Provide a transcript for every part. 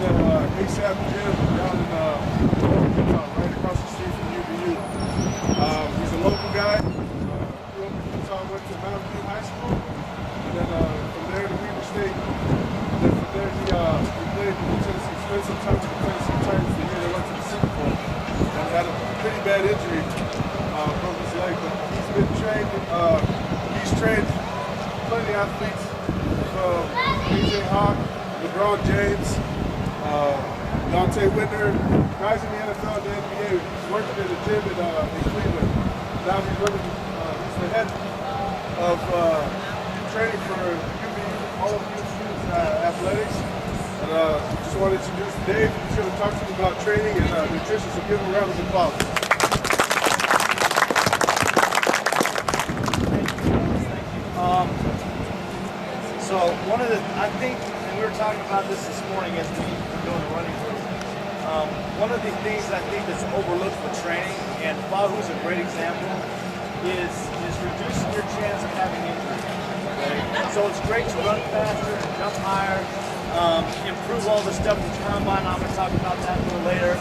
at ASAP Gym down in right across the street from UVU. He's a local guy. Grew up in Utah, went to Mountain View High School, and then from there to Weber State. And then from there he played with the Tennessee, spent some time with the Tennessee Titans the year they went to the Super Bowl. And had a pretty bad injury, broke his leg, but he's been trained. He's trained plenty of athletes from AJ Hawk, LeBron James, Dante Whitner, guys in the NFL and the NBA. He's working at a gym in Cleveland. Now he's running, he's the head of training for UVU, all of UVU's athletics. And just wanted to introduce Dave. He's going to talk to you about training and nutrition, so give him a round of applause. So I think, and we were talking about this morning as we were doing the running group, one of the things I think that's overlooked with training, and Fahu's a great example, is reducing your chance of having injuries. Okay? So it's great to run faster and jump higher, improve all the stuff with the combine. I'm going to talk about that a little later.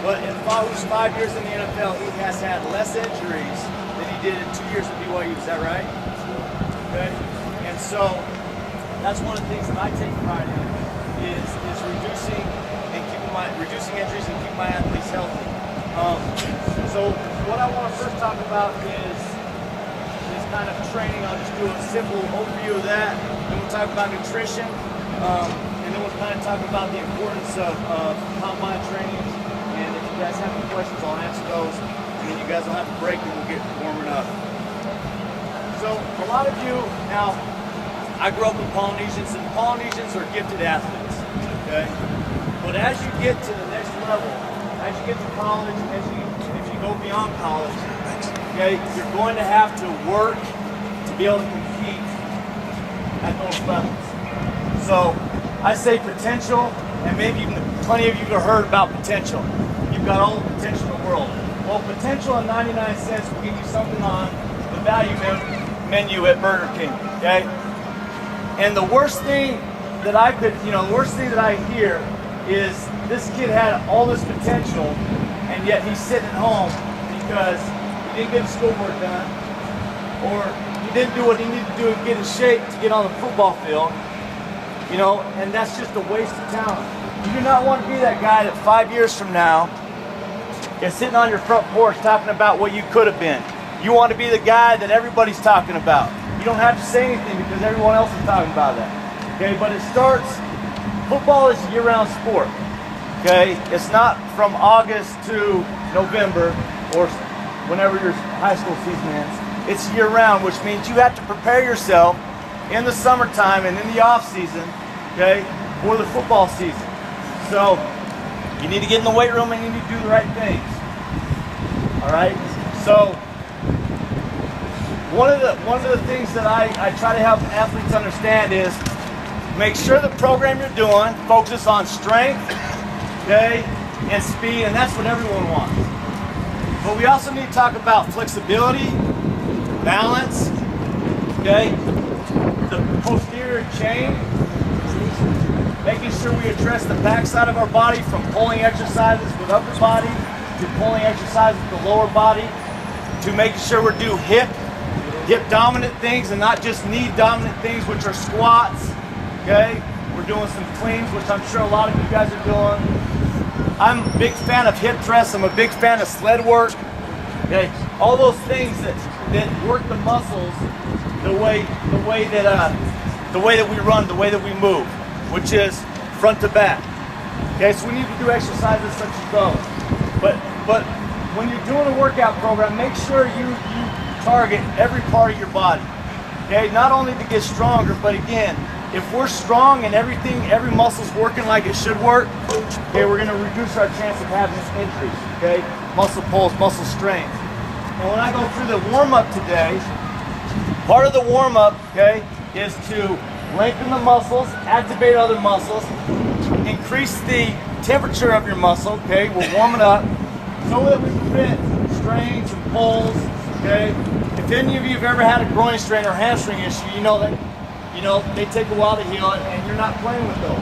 But in Fahu's 5 years in the NFL, he has had less injuries than he did in 2 years at BYU. Is that right? Okay. And so that's one of the things that I take pride in is reducing injuries and keeping my athletes healthy. So what I want to first talk about is kind of training. I'll just do a simple overview of that. Then we'll talk about nutrition, and then we'll kind of talk about the importance of combine training. And if you guys have any questions, I'll answer those. And then you guys will have a break and we'll get warming up. So a lot of you, now I grew up with Polynesians, and Polynesians are gifted athletes, okay? But as you get to the next level, as you get to college, if you go beyond college, okay, you're going to have to work to be able to compete at those levels. So I say potential, and maybe even plenty of you have heard about potential. You've got all the potential in the world. Well, potential in 99 cents will give you something on the value menu at Burger King, okay? And the worst thing that the worst thing that I hear is this kid had all this potential, and yet he's sitting at home because he didn't get his schoolwork done, or he didn't do what he needed to do to get in shape to get on the football field, and that's just a waste of talent. You do not want to be that guy that 5 years from now is sitting on your front porch talking about what you could have been. You want to be the guy that everybody's talking about. You don't have to say anything because everyone else is talking about that. Okay, but football is a year-round sport. Okay, it's not from August to November or whenever your high school season ends. It's year-round, which means you have to prepare yourself in the summertime and in the off-season, okay, for the football season. So you need to get in the weight room and you need to do the right things. All right, so one of the things that I try to help athletes understand is make sure the program you're doing focuses on strength, okay, and speed, and that's what everyone wants. But we also need to talk about flexibility, balance, okay, the posterior chain, making sure we address the backside of our body from pulling exercises with upper body to pulling exercises with the lower body to making sure we do hip dominant things and not just knee dominant things, which are squats, okay? We're doing some cleans, which I'm sure a lot of you guys are doing. I'm a big fan of hip thrust. I'm a big fan of sled work, okay? All those things that work the muscles the way that we run, the way that we move, which is front to back. Okay, so we need to do exercises such as those. But when you're doing a workout program, make sure you target every part of your body. Okay, not only to get stronger, but again, if we're strong and every muscle's working like it should work, okay, we're gonna reduce our chance of having injuries, okay? Muscle pulls, muscle strength. And when I go through the warm-up today, part of the warm-up, okay, is to lengthen the muscles, activate other muscles, increase the temperature of your muscle, okay? We're warming up so that we prevent strains and pulls, okay? If any of you have ever had a groin strain or hamstring issue, you know that they take a while to heal it, and you're not playing with those.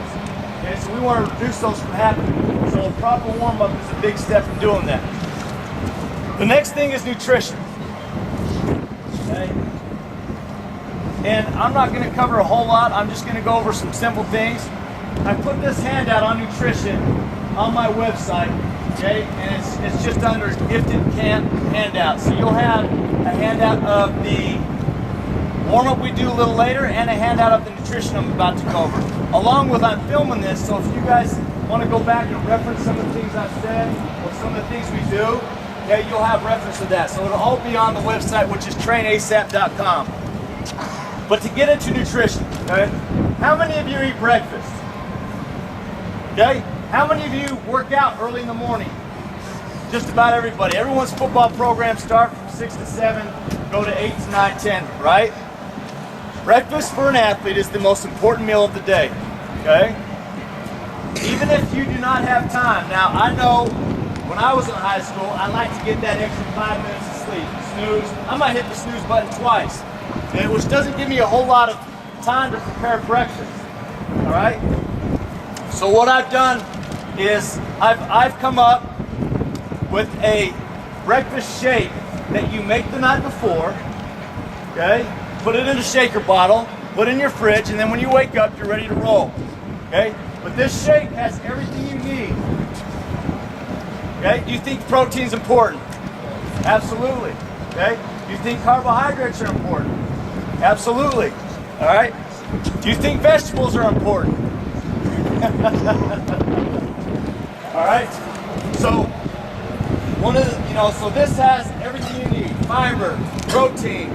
Okay, so we want to reduce those from happening. So a proper warm-up is a big step in doing that. The next thing is nutrition. Okay? And I'm not going to cover a whole lot. I'm just going to go over some simple things. I put this handout on nutrition on my website, okay? And it's just under Gifted Camp handout. So you'll have a handout of the warm-up we do a little later and a handout of the nutrition I'm about to cover. Along with I'm filming this, so if you guys want to go back and reference some of the things I've said or some of the things we do, okay, you'll have reference to that. So it'll all be on the website, which is trainasap.com. But to get into nutrition, okay, how many of you eat breakfast? Okay, how many of you work out early in the morning? Just about everybody. Everyone's football programs start from 6 to 7, go to 8 to 9, 10, right? Breakfast for an athlete is the most important meal of the day, okay? Even if you do not have time. Now, I know when I was in high school, I like to get that extra 5 minutes of sleep. Snooze. I might hit the snooze button twice, okay, which doesn't give me a whole lot of time to prepare breakfast, all right? So what I've done is I've come up with a breakfast shake that you make the night before, okay? Put it in a shaker bottle, put it in your fridge, and then when you wake up, you're ready to roll, okay? But this shake has everything you need, okay? Do you think protein's important? Absolutely, okay? Do you think carbohydrates are important? Absolutely, all right? Do you think vegetables are important? All right, so one of the, so this has everything you need: fiber, protein,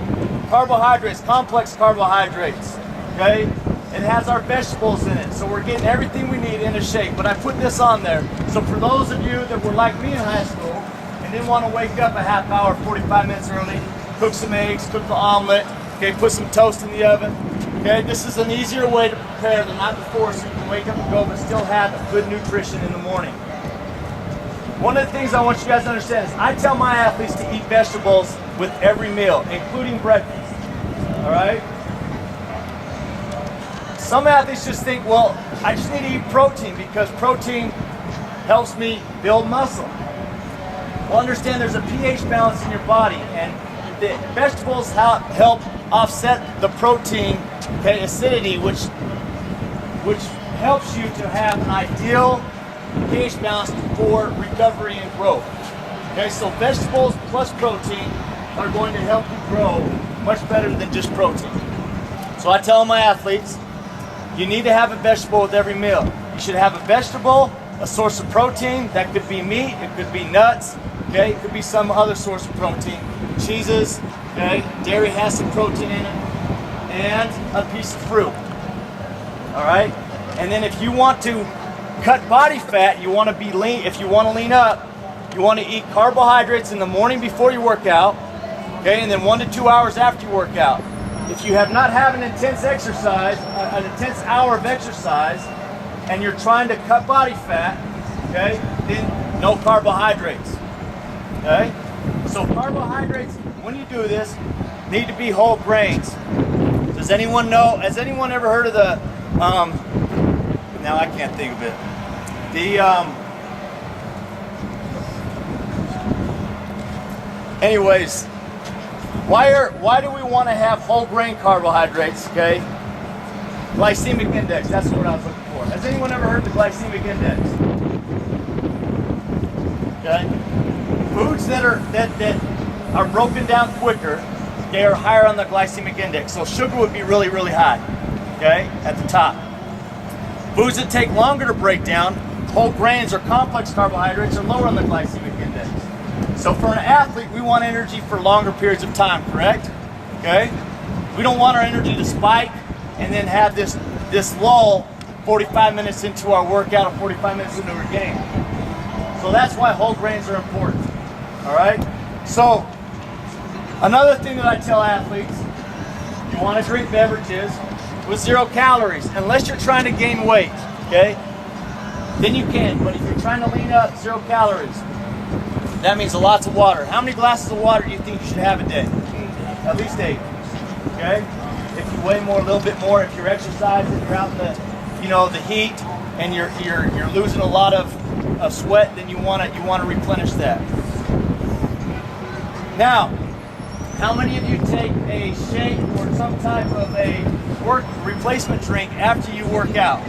carbohydrates, complex carbohydrates, okay? It has our vegetables in it, so we're getting everything we need in a shake. But I put this on there, so for those of you that were like me in high school and didn't want to wake up a half hour, 45 minutes early, cook some eggs, cook the omelet, okay, put some toast in the oven, okay, this is an easier way to prepare the night before so you can wake up and go but still have good nutrition in the morning. One of the things I want you guys to understand is I tell my athletes to eat vegetables with every meal, including breakfast, all right? Some athletes just think, well, I just need to eat protein because protein helps me build muscle. Well, understand there's a pH balance in your body, and the vegetables help offset the protein, okay, acidity, which helps you to have an ideal pH balance for recovery and growth. Okay, so vegetables plus protein are going to help you grow much better than just protein. So I tell my athletes, you need to have a vegetable with every meal. You should have a vegetable, a source of protein. That could be meat, it could be nuts, okay, it could be some other source of protein. Cheeses, okay, dairy has some protein in it, and a piece of fruit. All right, and then if you want to cut body fat, you want to be lean. If you want to lean up, you want to eat carbohydrates in the morning before you work out, okay, and then 1 to 2 hours after you work out. If you have not had an intense exercise, an intense hour of exercise, and you're trying to cut body fat, okay, then no carbohydrates, okay? So carbohydrates, when you do this, need to be whole grains. Does anyone know, has anyone ever heard of the, now I can't think of it, anyways, why do we want to have whole grain carbohydrates, okay? Glycemic index, that's what I was looking for. Has anyone ever heard the glycemic index? Okay? Foods that are broken down quicker, they are higher on the glycemic index. So sugar would be really, really high, okay, at the top. Foods that take longer to break down, whole grains or complex carbohydrates, are lower on the glycemic index. So for an athlete, we want energy for longer periods of time, correct? Okay? We don't want our energy to spike and then have this lull 45 minutes into our workout or 45 minutes into our game. So that's why whole grains are important. All right? So another thing that I tell athletes, you want to drink beverages with 0 calories, unless you're trying to gain weight, okay? Then you can, but if you're trying to lean up, 0 calories. That means lots of water. How many glasses of water do you think you should have a day? At least 8, okay? If you weigh more, a little bit more. If you're exercising, you're out in you know, the heat and you're losing a lot of sweat, then you want to replenish that. Now, how many of you take a shake or some type of a work replacement drink after you work out?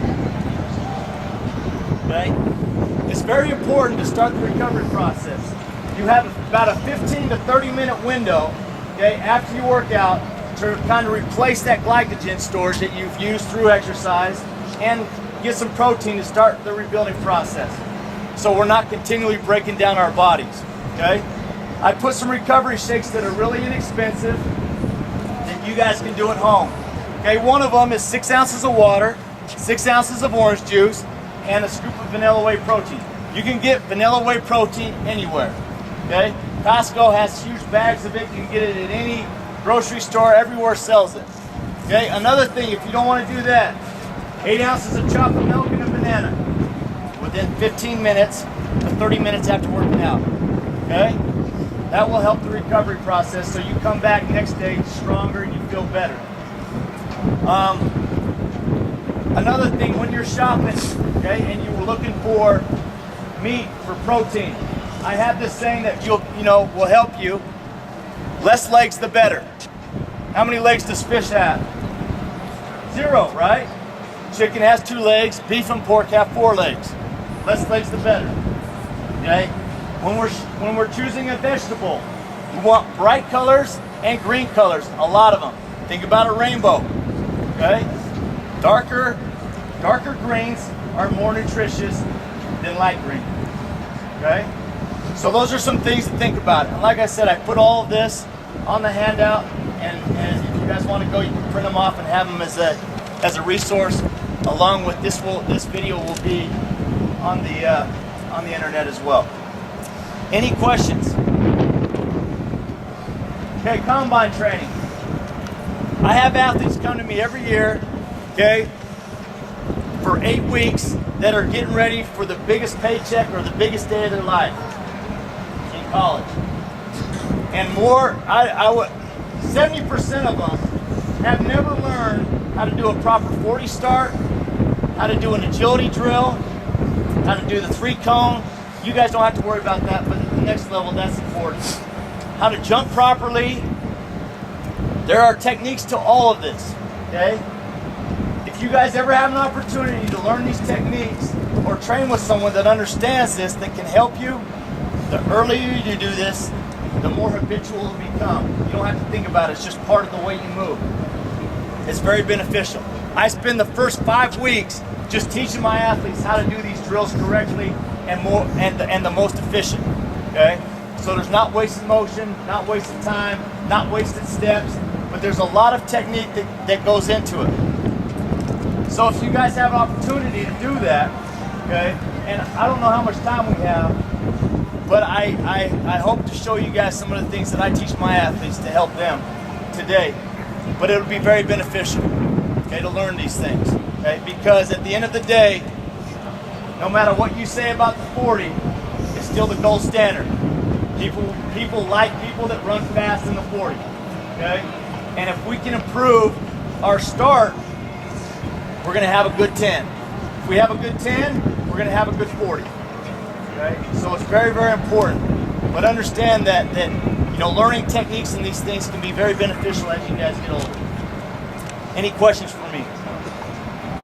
Okay? It's very important to start the recovery process. You have about a 15 to 30 minute window, okay, after you work out to kind of replace that glycogen storage that you've used through exercise and get some protein to start the rebuilding process. So we're not continually breaking down our bodies, okay? I put some recovery shakes that are really inexpensive that you guys can do at home. Okay, one of them is 6 ounces of water, 6 ounces of orange juice, and a scoop of vanilla whey protein. You can get vanilla whey protein anywhere. Okay, Costco has huge bags of it. You can get it at any grocery store. Everywhere sells it. Okay, another thing, if you don't want to do that, 8 ounces of chocolate milk and a banana within 15 minutes to 30 minutes after working out. Okay, that will help the recovery process so you come back next day stronger and you feel better. Another thing, when you're shopping, okay, and you're looking for meat for protein, I have this saying that will help you. Less legs, the better. How many legs does fish have? 0, right? Chicken has 2 legs. Beef and pork have 4 legs. Less legs, the better. Okay. When we're choosing a vegetable, you want bright colors and green colors. A lot of them. Think about a rainbow. Okay. Darker greens are more nutritious than light green. Okay. So those are some things to think about. And like I said, I put all of this on the handout, and if you guys want to go, you can print them off and have them as a resource. Along with this video will be on the internet as well. Any questions? Okay, combine training. I have athletes come to me every year, okay, for 8 weeks that are getting ready for the biggest paycheck or the biggest day of their life in college. And more, 70% of them have never learned how to do a proper 40 start, how to do an agility drill, how to do the 3-cone. You guys don't have to worry about that, but at the next level, that's important. How to jump properly. There are techniques to all of this, okay? If you guys ever have an opportunity to learn these techniques or train with someone that understands this, that can help you, the earlier you do this, the more habitual it will become. You don't have to think about it. It's just part of the way you move. It's very beneficial. I spend the first 5 weeks just teaching my athletes how to do these drills correctly and the most efficient. Okay? So there's not wasted motion, not wasted time, not wasted steps, but there's a lot of technique that goes into it. So if you guys have an opportunity to do that, okay, and I don't know how much time we have, but I hope to show you guys some of the things that I teach my athletes to help them today. But it'll be very beneficial, okay, to learn these things, okay? Because at the end of the day, no matter what you say about the 40, it's still the gold standard. People like people that run fast in the 40, okay? And if we can improve our start, we're going to have a good 10. If we have a good 10, we're going to have a good 40. Okay? So it's very, very important. But understand that learning techniques and these things can be very beneficial as you guys get older. Any questions for me?